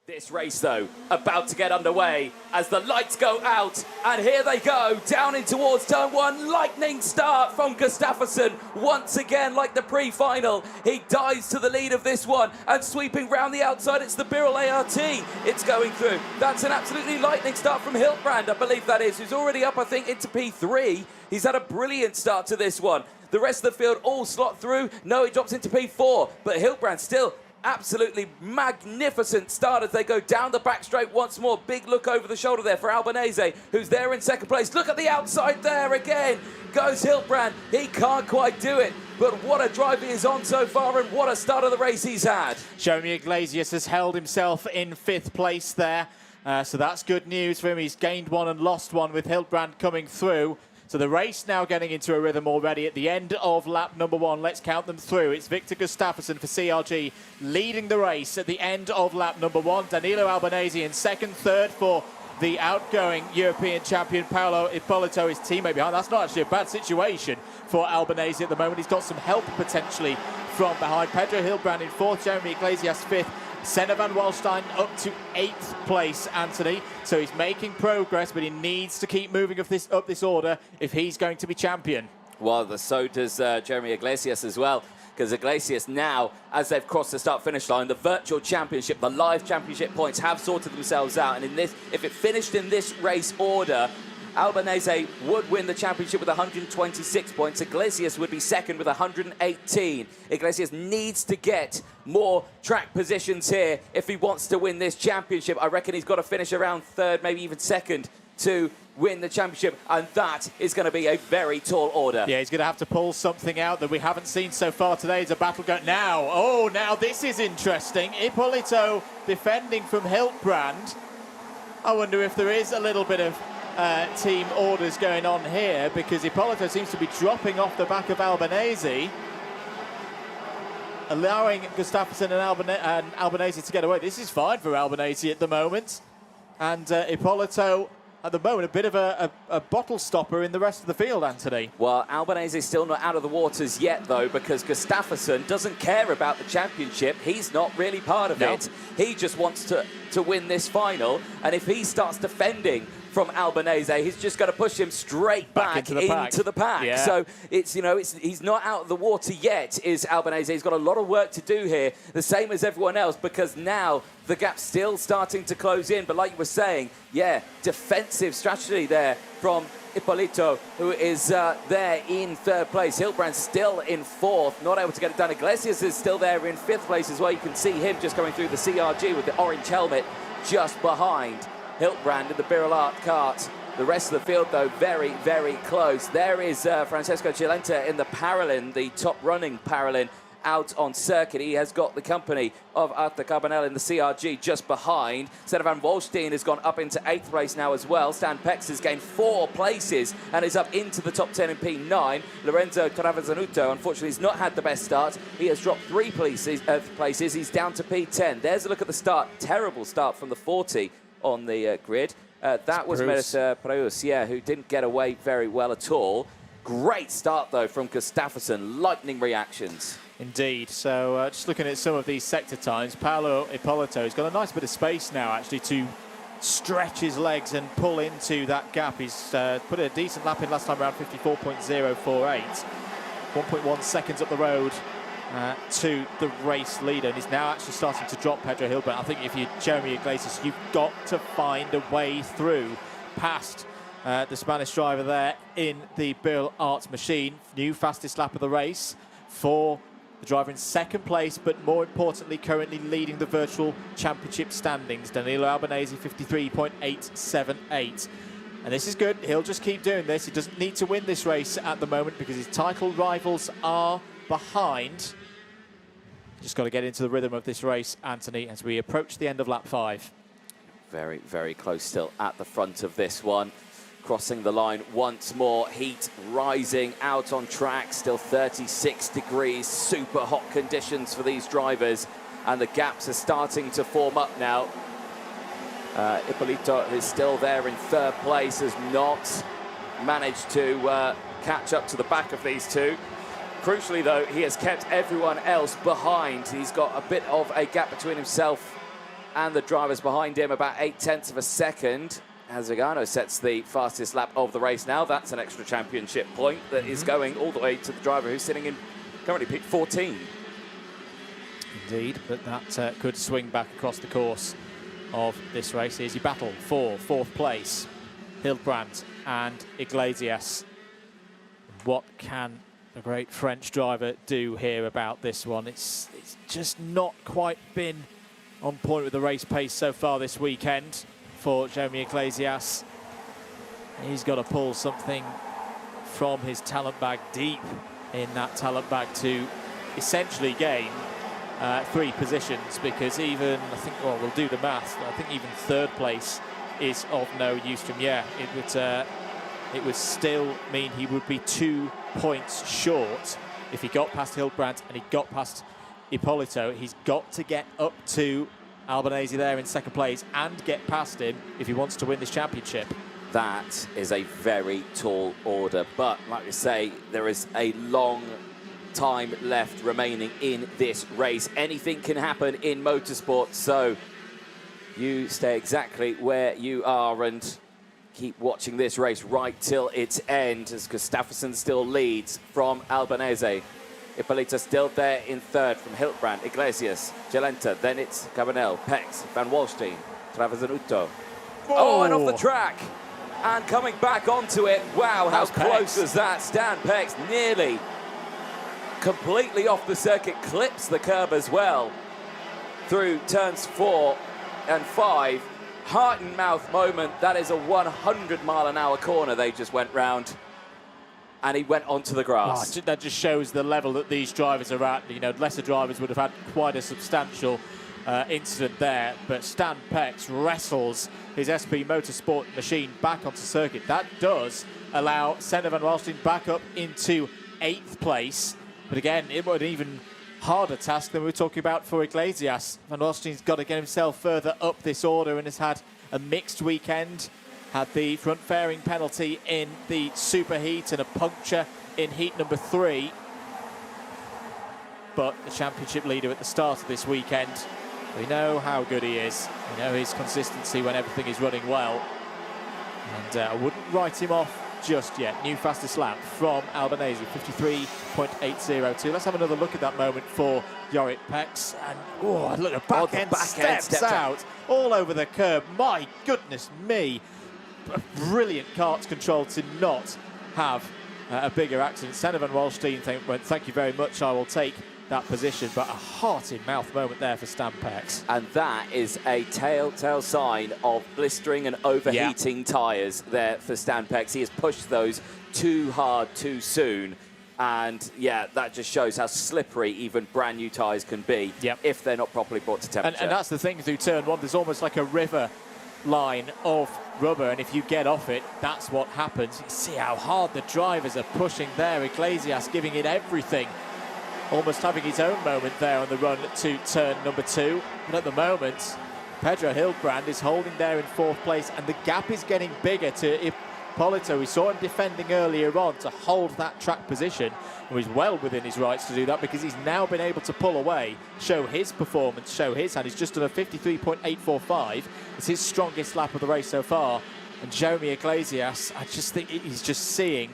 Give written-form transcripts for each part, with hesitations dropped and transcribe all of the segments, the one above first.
This race, though, about to get underway as the lights go out, and here they go, down in towards turn one. Lightning start from Gustafsson. Once again, like the pre-final, he dives to the lead of this one, and sweeping round the outside, it's the Birrell ART. It's going through. That's an absolutely lightning start from Hiltbrand, I believe that is, who's already up, I think, into P3. He's had a brilliant start to this one. The rest of the field all slot through. No, he drops into P4, but Hiltbrand still absolutely magnificent start as they go down the back straight once more. Big look over the shoulder there for Albanese, who's there in second place. Look at the outside there again. Goes Hiltbrand. He can't quite do it. But what a drive he is on so far, and what a start of the race he's had. Jeremy Iglesias has held himself in 5th place there. So that's good news for him. He's gained one and lost one with Hiltbrand coming through. So the race now getting into a rhythm already at the end of lap number 1. Let's count them through. It's Victor Gustafsson for CRG leading the race at the end of lap number 1. Danilo Albanese in second, third for the outgoing European champion Paolo Ippolito, his teammate behind. That's not actually a bad situation for Albanese at the moment. He's got some help potentially from behind. Pedro Hiltbrand in 4th, Jeremy Iglesias 5th. Senna van Walstein up to 8th place, Anthony. So he's making progress, but he needs to keep moving up this order if he's going to be champion. Well, so does Jeremy Iglesias as well, because Iglesias now, as they've crossed the start-finish line, the virtual championship, the live championship points have sorted themselves out. And in this, if it finished in this race order, Albanese would win the championship with 126 points. Iglesias would be second with 118. Iglesias needs to get more track positions here if he wants to win this championship. I reckon he's got to finish around third, maybe even second, to win the championship, and that is going to be a very tall order. Yeah, he's going to have to pull something out that we haven't seen so far today. It's a battle going now. Oh, now this is interesting. Ippolito defending from Hiltbrand. I wonder if there is a little bit of team orders going on here, because Ippolito seems to be dropping off the back of Albanese, allowing Gustafsson and Albanese to get away. This is fine for Albanese at the moment, and Ippolito at the moment a bit of a bottle stopper in the rest of the field, Anthony. Well, Albanese is still not out of the waters yet, though, because Gustafsson doesn't care about the championship. He's not really part of it. He just wants to win this final, and if he starts defending from Albanese, he's just going to push him straight back into the pack. Yeah. So he's not out of the water yet, is Albanese. He's got a lot of work to do here, the same as everyone else, because now the gap's still starting to close in. But like you were saying, yeah, defensive strategy there from Ippolito, who is there in 3rd place. Hiltbrand still in 4th, not able to get it done. Iglesias is still there in 5th place as well. You can see him just going through the CRG with the orange helmet just behind Hiltbrand in the Birrell Art kart. The rest of the field, though, very, very close. There is Francesco Cilenta in the Paralin, the top running Paralin, out on circuit. He has got the company of Arthur Carbonell in the CRG just behind. Senna van Walstein has gone up into 8th place now as well. Stan Pex has gained 4 places and is up into the top 10 in P9. Lorenzo Travazanuto, unfortunately, has not had the best start. He has dropped 3 places. He's down to P10. There's a look at the start. Terrible start from the 40 on the grid. That was Meres Preus, yeah, who didn't get away very well at all. Great start, though, from Gustafsson. Lightning reactions. Indeed. So just looking at some of these sector times, Paolo Ippolito has got a nice bit of space now, actually, to stretch his legs and pull into that gap. He's put a decent lap in last time around, 54.048. 1.1 seconds up the road to the race leader, and he's now actually starting to drop Pedro Hiltbrand. I think if you're Jeremy Iglesias, you've got to find a way through past the Spanish driver there in the Birrell Art machine. New fastest lap of the race for the driver in 2nd place, but more importantly, currently leading the virtual championship standings. Danilo Albanese, 53.878. And this is good. He'll just keep doing this. He doesn't need to win this race at the moment because his title rivals are behind. Just got to get into the rhythm of this race, Anthony, as we approach the end of lap 5. Very, very close still at the front of this one. Crossing the line once more. Heat rising out on track. Still 36 degrees. Super hot conditions for these drivers. And the gaps are starting to form up now. Ippolito is still there in 3rd place. Has not managed to catch up to the back of these two. Crucially, though, he has kept everyone else behind. He's got a bit of a gap between himself and the drivers behind him about 0.8 of a second. As Zagano sets the fastest lap of the race now. That's an extra championship point that is going all the way to the driver who's sitting in currently pick 14. Indeed, but that could swing back across the course of this race. Here's your battle for fourth place. Hildbrand and Iglesias. What can the great French driver do here about this one? It's just not quite been on point with the race pace so far this weekend for Jeremy Iglesias. He's got to pull something from his talent bag, deep in that talent bag, to essentially gain 3 positions, because even, I think, well, we'll do the maths, I think even third place is of no use to him. Yeah, it would still mean he would be 2 points short if he got past Hildbrand and he got past Ippolito. He's got to get up to Albanese there in second place and get past him if he wants to win this championship. That is a very tall order, but like you say, there is a long time left remaining in this race. Anything can happen in motorsport, so you stay exactly where you are and keep watching this race right till its end, as Gustafsson still leads from Albanese. Ippolito still there in third from Hildbrand, Iglesias, Gelenta, then it's Cabanel, Pex, Van Wallstein, Travazanuto. Oh, and off the track. And coming back onto it. Wow, how close was that? Stan Pex nearly completely off the circuit, clips the curb as well through turns 4 and 5. Heart and mouth moment. That is a 100-mile-an-hour corner they just went round. And he went onto the grass. Oh, that just shows the level that these drivers are at. You know, lesser drivers would have had quite a substantial incident there, but Stan Pex wrestles his SP Motorsport machine back onto circuit. That does allow Senna Van Wallstein back up into 8th place. But again, it was an even harder task than we were talking about for Iglesias. Van Wallstein's got to get himself further up this order and has had a mixed weekend. Had the front fairing penalty in the superheat and a puncture in heat number 3. But the championship leader at the start of this weekend, we know how good he is. We know his consistency when everything is running well. And I wouldn't write him off just yet. New fastest lap from Albanese, 53.802. Let's have another look at that moment for Jorrit Pex. And oh, look, the back end steps out all over the curb. My goodness me. A brilliant kart control to not have a bigger accident. Senna Van Wallstein went, thank you very much, I will take that position, but a heart-in-mouth moment there for Stan Pex. And that is a telltale sign of blistering and overheating tyres there for Stan Pex. He has pushed those too hard too soon. And yeah, that just shows how slippery even brand new tyres can be if they're not properly brought to temperature. And that's the thing through turn 1, there's almost like a river line of rubber, and if you get off it, that's what happens. You see how hard the drivers are pushing there. Iglesias giving it everything, almost having his own moment there on the run to turn number 2. But at the moment, Pedro Hildbrand is holding there in 4th place, and the gap is getting bigger to Ippolito. We saw him defending earlier on to hold that track position, and he's well within his rights to do that because he's now been able to pull away, show his performance, show his hand. He's just done a 53.845. It's his strongest lap of the race so far. And Jeremy Iglesias, I just think he's just seeing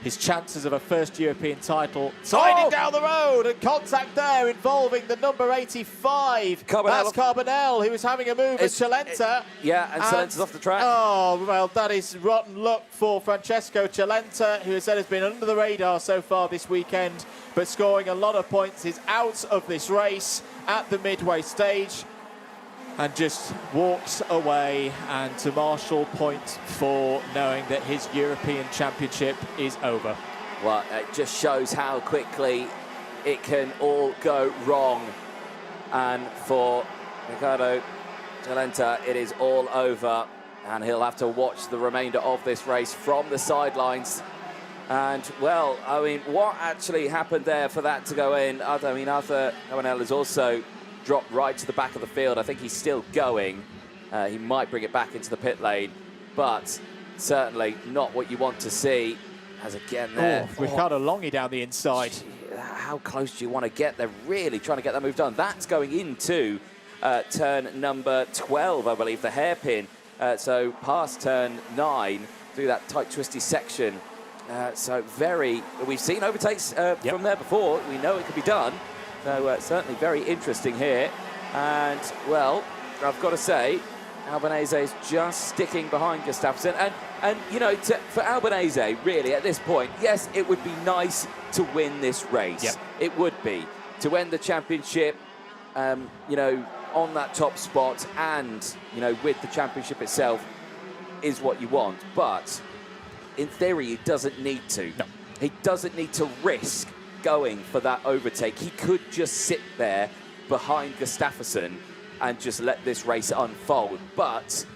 his chances of a first European title sliding down the road, and contact there involving the number 85. That's Carbonell, who was having a move at Celenta. And Celenta's off the track. Oh, well, that is rotten luck for Francesco Celenta, who has said has been under the radar so far this weekend, but scoring a lot of points, is out of this race at the midway stage and just walks away, and to Marshall point for knowing that his European Championship is over. Well, it just shows how quickly it can all go wrong. And for Ricardo Celenta, it is all over, and he'll have to watch the remainder of this race from the sidelines. And, well, I mean, what actually happened there for that to go in? I mean, Arthur Cabanel has also dropped right to the back of the field. I think he's still going. He might bring it back into the pit lane, but certainly not what you want to see. As again there, Ricardo Longy down the inside. How close do you want to get? They're really trying to get that move done. That's going into turn number 12, I believe, the hairpin. So past turn 9 through that tight, twisty section. So we've seen overtakes from there before. We know it can be done. So certainly very interesting here. And, well, I've got to say, Albanese is just sticking behind Gustafsson. And you know, for Albanese, really, at this point, yes, it would be nice to win this race. Yep. It would be. To win the championship, you know, on that top spot and, you know, with the championship itself is what you want. But in theory, he doesn't need to. No. He doesn't need to risk going for that overtake. He could just sit there behind Gustafsson and just let this race unfold. But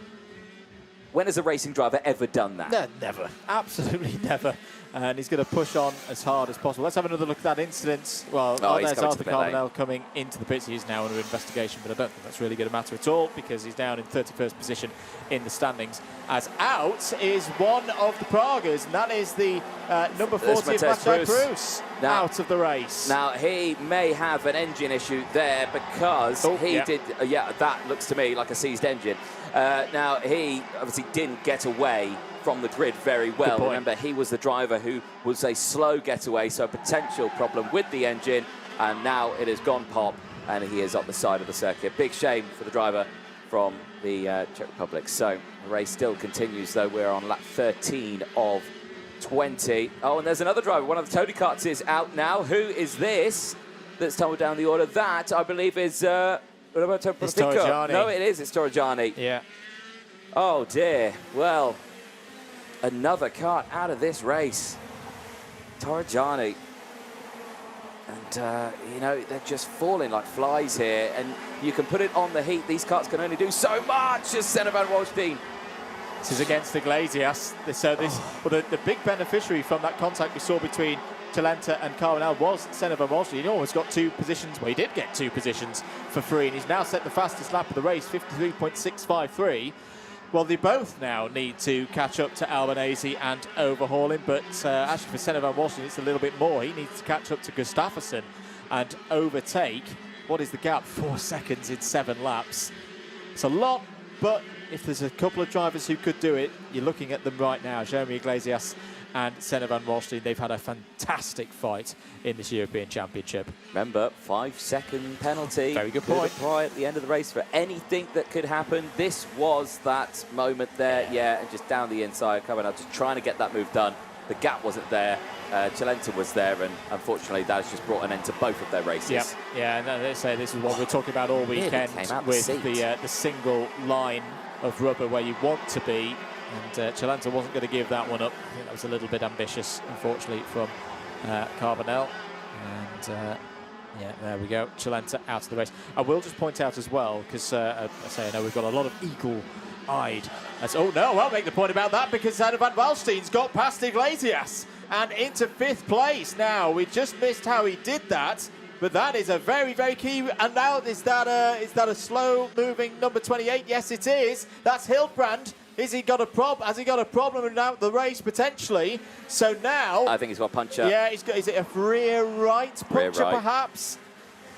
when has a racing driver ever done that? No, never. Absolutely never. And he's going to push on as hard as possible. Let's have another look at that incident. Well, there's Arthur Carbonell coming into the pits. He is now under investigation, but I don't think that's really going to matter at all because he's down in 31st position in the standings. As out is one of the Pragas, and that is the number 40 Matej Prus out of the race. Now, he may have an engine issue there because that looks to me like a seized engine. Now, he obviously didn't get away from the grid very well. Remember, he was the driver who was a slow getaway, so a potential problem with the engine, and now it has gone pop, and he is on the side of the circuit. Big shame for the driver from the Czech Republic. So the race still continues, though. We're on lap 13 of 20. Oh, and there's another driver. One of the Tony Karts is out now. Who is this that's tumbled down the order? That, I believe, is... It's Torrigiani. No, it is. It's Torrigiani. Yeah. Oh, dear. Well... another kart out of this race. Torrigiani. And, you know, they're just falling like flies here. And you can put it on the heat. These karts can only do so much as Senna van Waalstein. This is against Iglesias. The big beneficiary from that contact we saw between Chelenta and Carbonell was Senna van Waalstein. He almost got 2 positions. Well, he did get 2 positions for free. And he's now set the fastest lap of the race, 53.653. Well, they both now need to catch up to Albanese and overhaul him, but actually for Senna van Waalstein, it's a little bit more. He needs to catch up to Gustafsson and overtake. What is the gap? 4 seconds in 7 laps. It's a lot, but if there's a couple of drivers who could do it, you're looking at them right now. Jeremy Iglesias and Senna van Waalstein, they've had a fantastic fight in this European Championship. Remember, 5-second penalty. Very good point. Apply at the end of the race for anything that could happen. This was that moment there, and just down the inside, coming up, just trying to get that move done. The gap wasn't there. Chelenta was there, and unfortunately, that has just brought an end to both of their races. Yeah, and they say this is what we're talking about all weekend with the single line of rubber where you want to be. And Chelenta wasn't going to give that one up. I think that was a little bit ambitious, unfortunately, from Carbonell. And there we go. Chelenta out of the race. I will just point out as well, because I know we've got a lot of eagle-eyed. Oh no, I'll make the point about that because Senna van Waalstein's got past Iglesias and into 5th place. Now, we just missed how he did that. But that is a very, very key. And now, is that a slow-moving number 28? Yes, it is. That's Hildbrand. Has he got a problem out the race potentially? So now I think he's got a puncher. Yeah, is it a rear right puncher perhaps?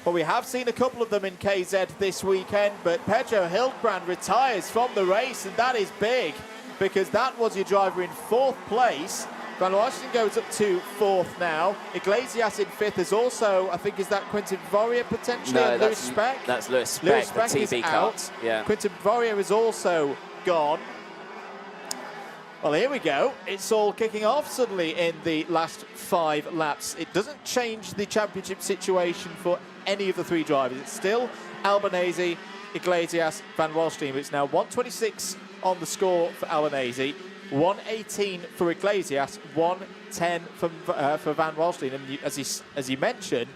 Well, we have seen a couple of them in KZ this weekend, but Pedro Hildbrand retires from the race, and that is big because that was your driver in 4th place. Van Waalstein goes up to 4th now. Iglesias in 5th is also, I think, is that Quintin Vorier potentially? No, Lewis Speck? That's Lewis Speck, Lewis Speck the is TB out. kart. Yeah. Quintin Vorier is also gone. Well, here we go. It's all kicking off suddenly in the last 5 laps. It doesn't change the championship situation for any of the 3 drivers. It's still Albanese, Iglesias, Van Waalstein. But it's now 126 on the score for Albanese, 118 for Iglesias, 110 for Van Waalstein. And as you mentioned,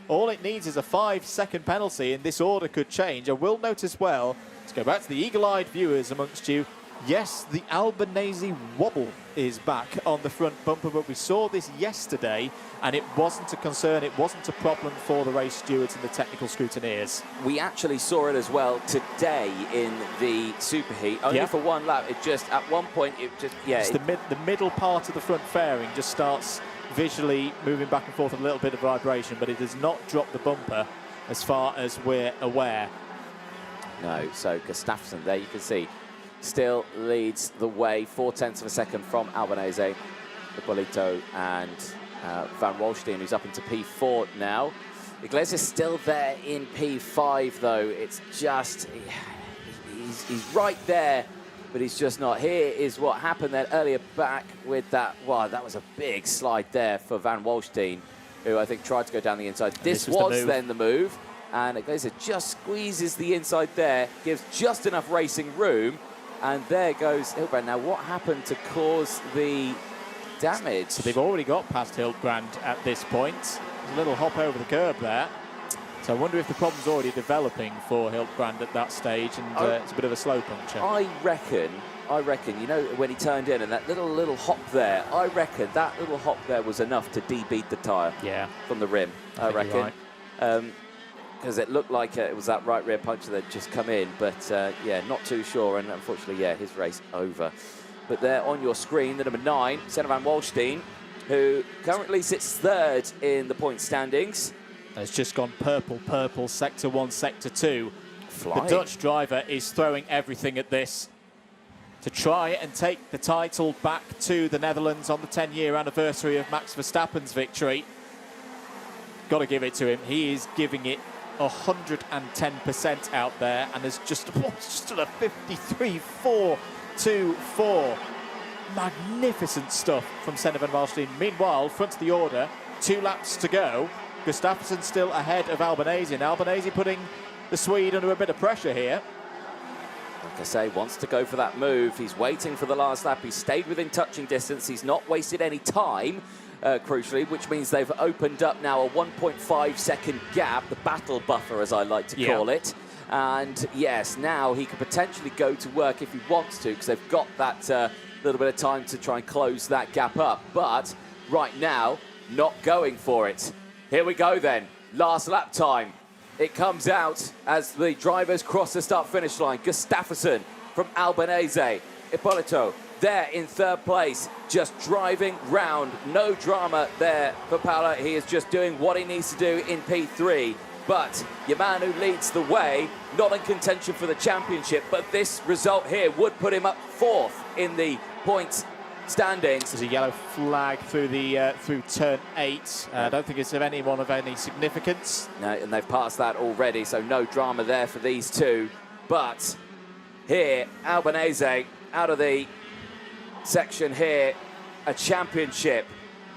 all it needs is a 5-second penalty, and this order could change. I will note as well, to go back to the eagle-eyed viewers amongst you, yes, the Albanese wobble is back on the front bumper, but we saw this yesterday, and it wasn't a concern, it wasn't a problem for the race stewards and the technical scrutineers. We actually saw it as well today in the superheat, only for 1 lap. It just, at one point, it just, It's the middle part of the front fairing just starts visually moving back and forth with a little bit of vibration, but it does not drop the bumper as far as we're aware. No, so Gustafsson there, you can see, still leads the way, 0.4 of a second from Albanese, Ippolito, and Van Walstein, who's up into P4 now. Iglesias still there in P5, though. It's just, he's right there, but he's just not. Here is what happened then earlier back with that. Wow, that was a big slide there for Van Walstein, who I think tried to go down the inside. This was then the move, and Iglesias just squeezes the inside there, gives just enough racing room, and there goes Hildebrand. Now, what happened to cause the damage? So they've already got past Hildebrand at this point. There's a little hop over the curb there. So I wonder if the problem's already developing for Hildebrand at that stage, and it's a bit of a slow puncture. I reckon, you know, when he turned in and that little hop there, I reckon that little hop there was enough to de-beat the tyre from the rim, I reckon. Because it looked like it was that right rear puncture that had just come in, but yeah, not too sure, and unfortunately, yeah, his race over. But there on your screen, the number 9, Senna Van Walstein, who currently sits 3rd in the point standings. It's just gone purple, purple, sector 1, sector 2. Flying. The Dutch driver is throwing everything at this to try and take the title back to the Netherlands on the 10-year anniversary of Max Verstappen's victory. Got to give it to him. He is giving it 110% out there, and there's just a 53.424. Magnificent stuff from Senna Van Walstein. Meanwhile, front of the order, 2 laps to go. Gustafsson still ahead of Albanese, and Albanese putting the Swede under a bit of pressure here. Like I say, wants to go for that move. He's waiting for the last lap. He's stayed within touching distance. He's not wasted any time, crucially, which means they've opened up now a 1.5 second gap, the battle buffer, as I like to call it. And yes, now he could potentially go to work if he wants to, because they've got that little bit of time to try and close that gap up. But right now, not going for it. Here we go then, last lap time. It comes out as the drivers cross the start-finish line. Gustafsson from Albanese, Ippolito there in 3rd place, just driving round. No drama there for Paolo. He is just doing what he needs to do in P3. But your man who leads the way, not in contention for the championship, but this result here would put him up 4th in the points standings. There's a yellow flag through the through turn 8. I don't think it's of anyone of any significance. No, and they've passed that already, so no drama there for these two. But here, Albanese out of the section here, a championship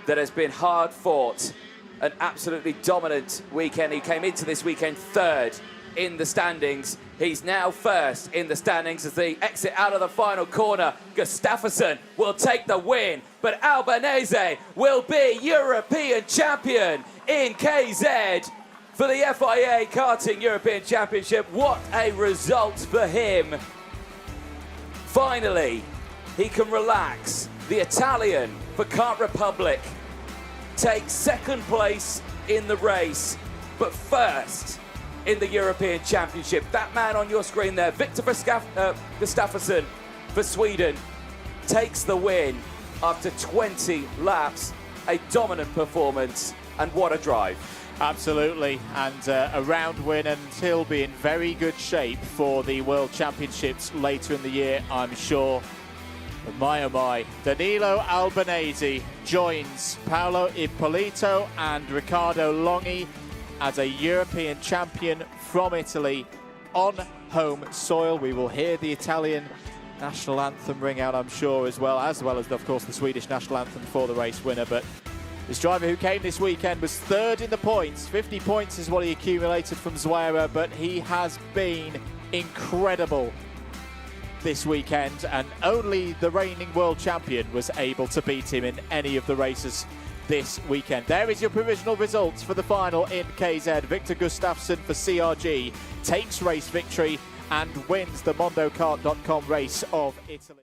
that has been hard fought, an absolutely dominant weekend. He came into this weekend 3rd in the standings. He's now 1st in the standings as they exit out of the final corner. Gustafsson will take the win, but Albanese will be European champion in KZ for the FIA Karting European Championship. What a result for him. Finally, he can relax. The Italian for Kart Republic takes 2nd place in the race, but 1st in the European Championship. That man on your screen there, Victor Gustafsson for Sweden, takes the win after 20 laps. A dominant performance, and what a drive. Absolutely, and a round win, and he'll be in very good shape for the World Championships later in the year, I'm sure. But my oh my, Danilo Albanese joins Paolo Ippolito and Riccardo Longhi as a European champion from Italy on home soil. We will hear the Italian national anthem ring out, I'm sure, as well as, of course, the Swedish national anthem for the race winner. But this driver who came this weekend was 3rd in the points. 50 points is what he accumulated from Zweira, but he has been incredible this weekend, and only the reigning world champion was able to beat him in any of the races this weekend. There is your provisional results for the final in KZ. Victor Gustafsson for CRG takes race victory and wins the mondokart.com race of Italy.